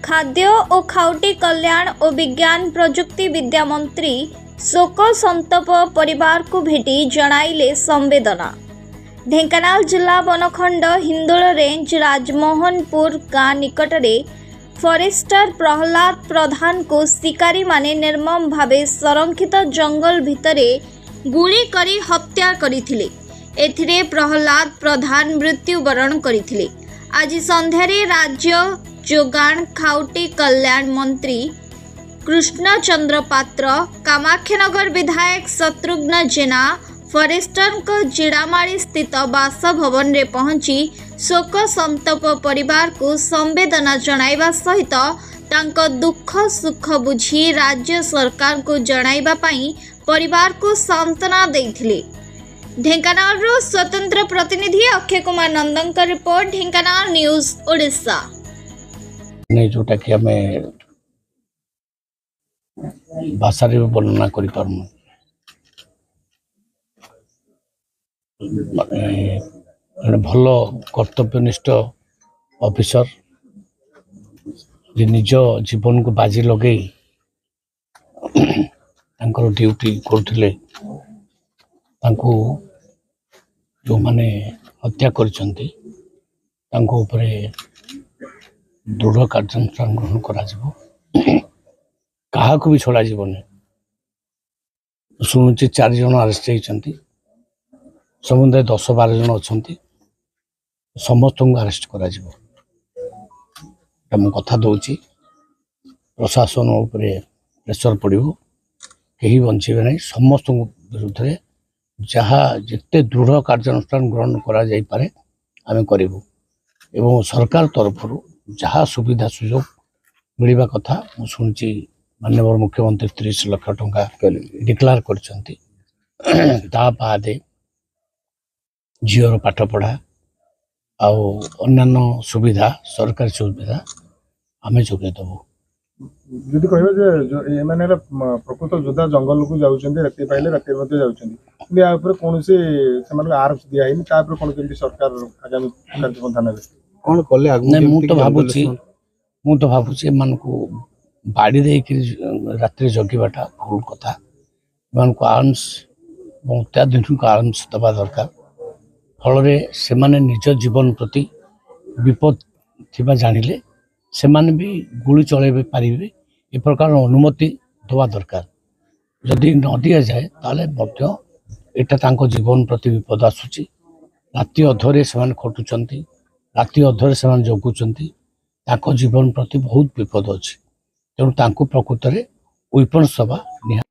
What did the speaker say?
खाद्य और खाउटी कल्याण और विज्ञान प्रजुक्ति विद्या मंत्री शोक संतप परिवार को भेटी जणाइले संवेदना। ढेंकानाल जिला बनखंड हिंदोल रेंज राजमोहनपुर गाँ निकटरे फरेस्टर प्रहलाद प्रधान को शिकारी माने निर्मम भावे संरक्षित जंगल भितरे गुली करी हत्या करिथिले। एथिरे प्रहलाद प्रधान मृत्युवरण करिथिले। आज संध्यारे राज्य जोगाण खाउटी कल्याण मंत्री कृष्णचंद्र पात्र, कामाख्यानगर विधायक शत्रुघ्न जेना फरेस्टर जिड़ामाड़ी स्थित बासभवन रे पहुंची शोक संतप परिवार को संवेदना जणाइबा सहित तांको दुख सुख बुझी राज्य सरकार को जणाइबा पई परिवार को सांत्वना देथिले। ढेंकानाल स्वतंत्र प्रतिनिधि अक्षय कुमार नंदन का रिपोर्ट, ढेंकानाल न्यूज ओडिशा। जोटा कि आम भाषा वर्णना कर भल कर्तव्यनिष्ठ ऑफिसर जे निज जीवन को बाजी लगे ड्यूटी करथिले, जो माने हत्या करछंती तांको उपरे दृढ़ कार्यानुष्ठान ग्रहण करा क्या भी छड़ा जीवन शुणुची 4 जन अरेस्ट होती, समुदाय 10-12 जन अच्छा समस्त को अरेस्ट करा कथा दूची प्रशासन उपरे प्रेसर पड़ो, कहीं बचे ना, समस्त विरुद्ध में जहाँ जिते दृढ़ कार्यानुष्ठान ग्रहण करा जाई पारे आमे करिबु एवं सरकार तरफ जहाँ सुविधा सुजोग मिलवा कथा मु सुनची माननीय मुख्यमंत्री 30 लाख टंका डिक्लेयर करछंती। ता बादे झीवर पाठ पढ़ा आउ अन्यान्य सुविधा सरकारी सुविधा आमे जोगे देबु। जदि कहबे जे ए माने प्रकृत जोधा जंगल को जाउछंती, राति पाइले राति मध्ये जाउछंती, या ऊपर कोनसे समान आरएफ दिया हिन, ता ऊपर कोन केमती सरकार आगामी कार्यपंथा नेबे कौन कले आगु? मु तो भावुची मन को बाड़ी दे रात्रि जगिबाटा भूल कथा। मन को आर्म्स अत्याधुनिक आर्म्स दबा दरकार, फल से माने निज जीवन प्रति विपद थिबा जानिले से माने भी गुली चले पारिबे, ए प्रकार अनुमति दबा दरकार। जदि न दिया जाए ताले मध्य एटा तांको जीवन प्रति विपद आसुची। राति अधरे से माने खटुचंती, राति अधरे से जगुचंती, ताको जीवन प्रति बहुत विपद अच्छी, तेणु तांको प्रकृत में वेपन्स दबा निहा।